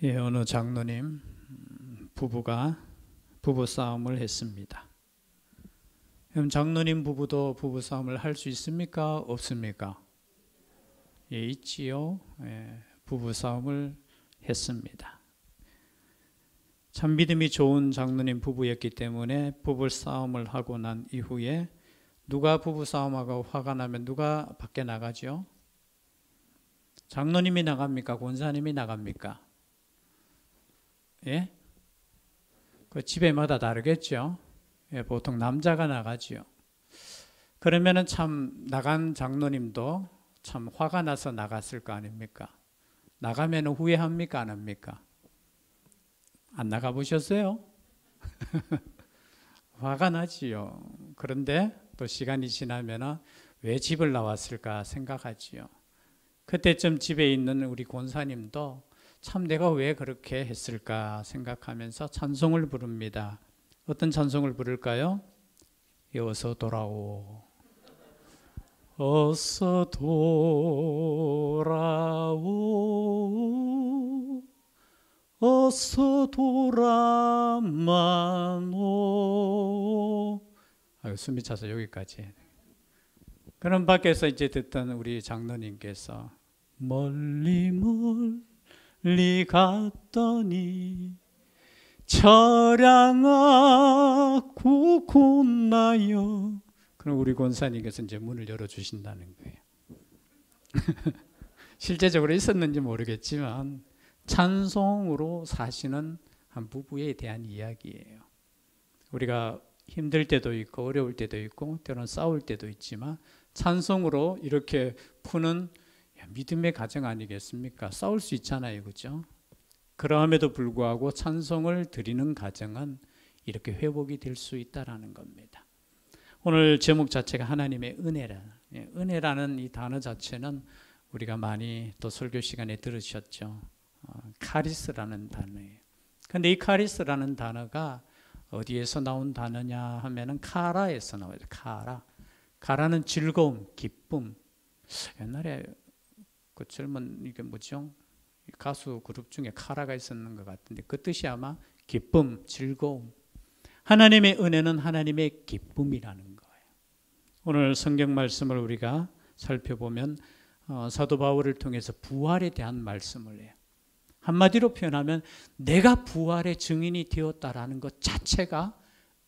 예, 어느 장로님 부부가 부부싸움을 했습니다. 그럼 장로님 부부도 부부싸움을 할 수 있습니까? 없습니까? 예, 있지요. 예, 부부싸움을 했습니다. 참 믿음이 좋은 장로님 부부였기 때문에 부부싸움을 하고 난 이후에 누가 부부싸움하고 화가 나면 누가 밖에 나가죠? 장로님이 나갑니까? 권사님이 나갑니까? 예? 그 집에마다 다르겠죠. 예, 보통 남자가 나가지요. 그러면은 참 나간 장로님도 참 화가 나서 나갔을 거 아닙니까? 나가면 후회합니까? 안 합니까? 안 나가 보셨어요? 화가 나지요. 그런데 또 시간이 지나면 왜 집을 나왔을까 생각하지요. 그때쯤 집에 있는 우리 권사님도 참 내가 왜 그렇게 했을까 생각하면서 찬송을 부릅니다. 어떤 찬송을 부를까요? 어서 돌아오. 어서 돌아오. 어서 돌아마노. 숨이 차서 여기까지. 그럼 밖에서 이제 듣던 우리 장로님께서 멀리 갔더니 철양아 구곤나여. 그럼 우리 권사님께서 이제 문을 열어주신다는 거예요. 실제적으로 있었는지 모르겠지만 찬송으로 사시는 한 부부에 대한 이야기예요. 우리가 힘들 때도 있고 어려울 때도 있고 때로는 싸울 때도 있지만 찬송으로 이렇게 푸는 믿음의 가정 아니겠습니까? 싸울 수 있잖아요, 그렇죠? 그럼에도 불구하고 찬송을 드리는 가정은 이렇게 회복이 될 수 있다라는 겁니다. 오늘 제목 자체가 하나님의 은혜라. 은혜라는 이 단어 자체는 우리가 많이 또 설교 시간에 들으셨죠. 카리스라는 단어예요. 근데 이 카리스라는 단어가 어디에서 나온 단어냐 하면은 카라에서 나와요. 카라는 즐거움, 기쁨. 옛날에 그 젊은 이게 뭐죠? 가수 그룹 중에 카라가 있었는 것 같은데 그 뜻이 아마 기쁨, 즐거움. 하나님의 은혜는 하나님의 기쁨이라는 거예요. 오늘 성경 말씀을 우리가 살펴보면 사도 바울을 통해서 부활에 대한 말씀을 해요. 한마디로 표현하면 내가 부활의 증인이 되었다라는 것 자체가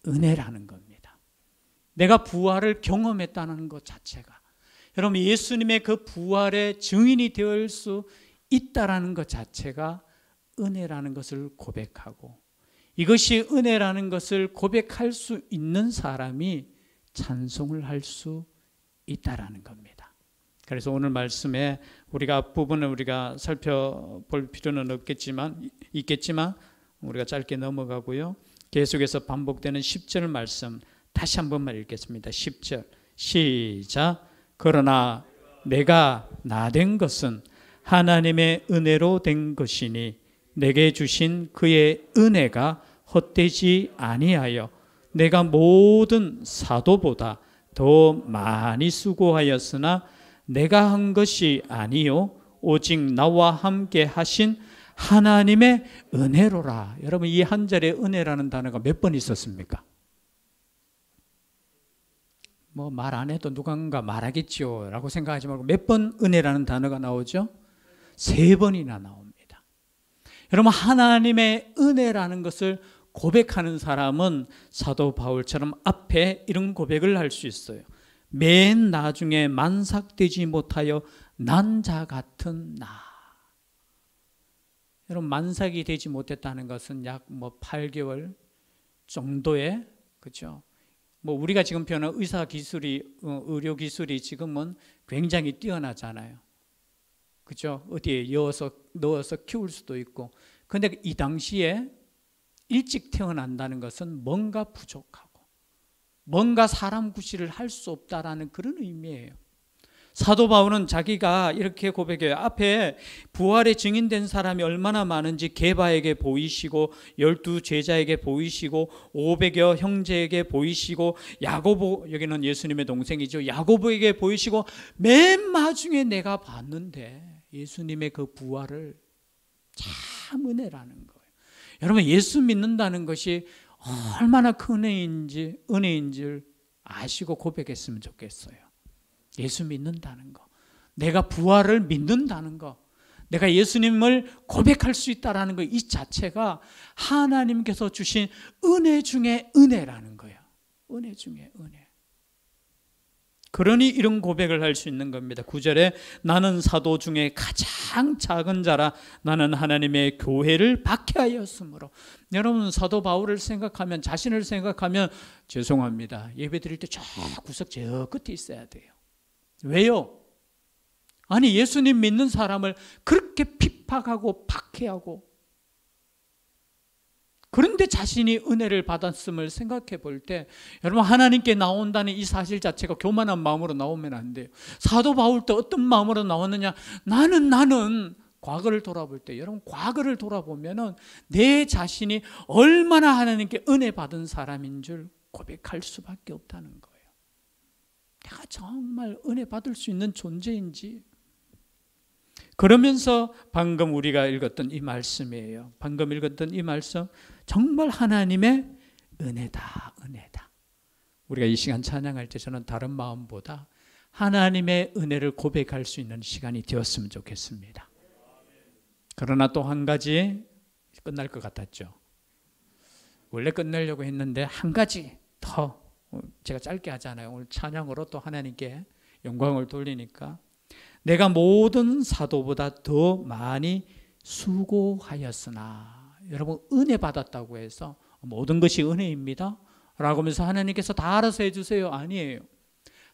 은혜라는 겁니다. 내가 부활을 경험했다는 것 자체가. 여러분 예수님의 그 부활의 증인이 될 수 있다라는 것 자체가 은혜라는 것을 고백하고 이것이 은혜라는 것을 고백할 수 있는 사람이 찬송을 할 수 있다라는 겁니다. 그래서 오늘 말씀에 우리가 앞부분을 우리가 살펴볼 필요는 있겠지만 우리가 짧게 넘어가고요. 계속해서 반복되는 10절 말씀 다시 한 번만 읽겠습니다. 10절 시작. 그러나 내가 나된 것은 하나님의 은혜로 된 것이니 내게 주신 그의 은혜가 헛되지 아니하여 내가 모든 사도보다 더 많이 수고하였으나 내가 한 것이 아니요 오직 나와 함께 하신 하나님의 은혜로라. 여러분 이 한 절에 은혜라는 단어가 몇 번 있었습니까? 뭐 말 안 해도 누군가 말하겠죠 라고 생각하지 말고 몇 번 은혜라는 단어가 나오죠? 3번이나 나옵니다. 여러분 하나님의 은혜라는 것을 고백하는 사람은 사도 바울처럼 앞에 이런 고백을 할 수 있어요. 맨 나중에 만삭되지 못하여 난 자 같은 나. 여러분 만삭이 되지 못했다는 것은 약 8개월 정도의 그렇죠. 우리가 지금 표현한 의사 기술이 의료 기술이 지금은 굉장히 뛰어나잖아요. 그렇죠? 어디에 넣어서 키울 수도 있고. 근데 이 당시에 일찍 태어난다는 것은 뭔가 부족하고 뭔가 사람 구실을 할 수 없다라는 그런 의미예요. 사도 바울은 자기가 이렇게 고백해요. 앞에 부활의 증인된 사람이 얼마나 많은지 게바에게 보이시고 12 제자에게 보이시고 500여 형제에게 보이시고 야고보, 여기는 예수님의 동생이죠. 야고보에게 보이시고 맨 마중에 내가 봤는데 예수님의 그 부활을 잘 참 은혜라는 거예요. 여러분, 예수 믿는다는 것이 얼마나 큰 은혜인지 아시고 고백했으면 좋겠어요. 예수 믿는다는 거, 내가 부활을 믿는다는 거, 내가 예수님을 고백할 수 있다는 거, 이 자체가 하나님께서 주신 은혜 중에 은혜라는 거예요. 은혜 중에 은혜. 그러니 이런 고백을 할 수 있는 겁니다. 9절에 나는 사도 중에 가장 작은 자라 나는 하나님의 교회를 박해하였으므로. 여러분, 사도 바울을 생각하면, 자신을 생각하면 죄송합니다. 예배 드릴 때 저 구석 저 끝에 있어야 돼요. 왜요? 아니, 예수님 믿는 사람을 그렇게 핍박하고 박해하고, 그런데 자신이 은혜를 받았음을 생각해 볼 때, 여러분, 하나님께 나온다는 이 사실 자체가 교만한 마음으로 나오면 안 돼요. 사도 바울도 어떤 마음으로 나왔느냐? 나는 과거를 돌아볼 때, 여러분, 과거를 돌아보면은 내 자신이 얼마나 하나님께 은혜 받은 사람인 줄 고백할 수밖에 없다는 거예요. 내가 정말 은혜 받을 수 있는 존재인지. 그러면서 방금 우리가 읽었던 이 말씀이에요. 방금 읽었던 이 말씀, 정말 하나님의 은혜다, 은혜다. 우리가 이 시간 찬양할 때 저는 다른 마음보다 하나님의 은혜를 고백할 수 있는 시간이 되었으면 좋겠습니다. 그러나 또 한 가지, 끝날 것 같았죠. 원래 끝내려고 했는데 한 가지 더, 제가 짧게 하잖아요. 오늘 찬양으로 또 하나님께 영광을 돌리니까, 내가 모든 사도보다 더 많이 수고하였으나. 여러분, 은혜 받았다고 해서 모든 것이 은혜입니다 라고 하면서 하나님께서 다 알아서 해주세요. 아니에요.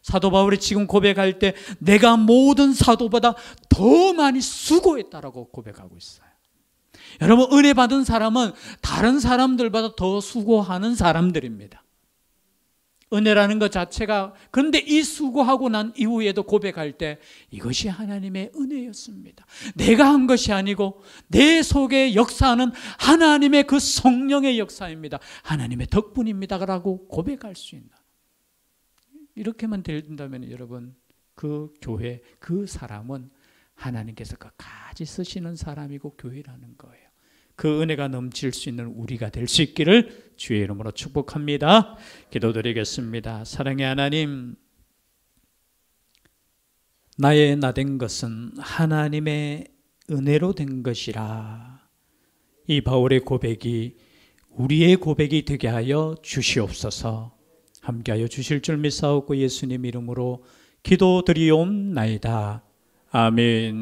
사도 바울이 지금 고백할 때 내가 모든 사도보다 더 많이 수고했다라고 고백하고 있어요. 여러분, 은혜 받은 사람은 다른 사람들보다 더 수고하는 사람들입니다. 은혜라는 것 자체가. 그런데 이 수고하고 난 이후에도 고백할 때 이것이 하나님의 은혜였습니다. 내가 한 것이 아니고 내 속에 역사하는 하나님의 그 성령의 역사입니다. 하나님의 덕분입니다 라고 고백할 수 있는, 이렇게만 된다면 여러분, 그 교회, 그 사람은 하나님께서 끝까지 쓰시는 사람이고 교회라는 거예요. 그 은혜가 넘칠 수 있는 우리가 될 수 있기를 주의 이름으로 축복합니다. 기도드리겠습니다. 사랑의 하나님, 나의 나된 것은 하나님의 은혜로 된 것이라. 이 바울의 고백이 우리의 고백이 되게 하여 주시옵소서. 함께하여 주실 줄 믿사옵고 예수님 이름으로 기도드리옵나이다. 아멘.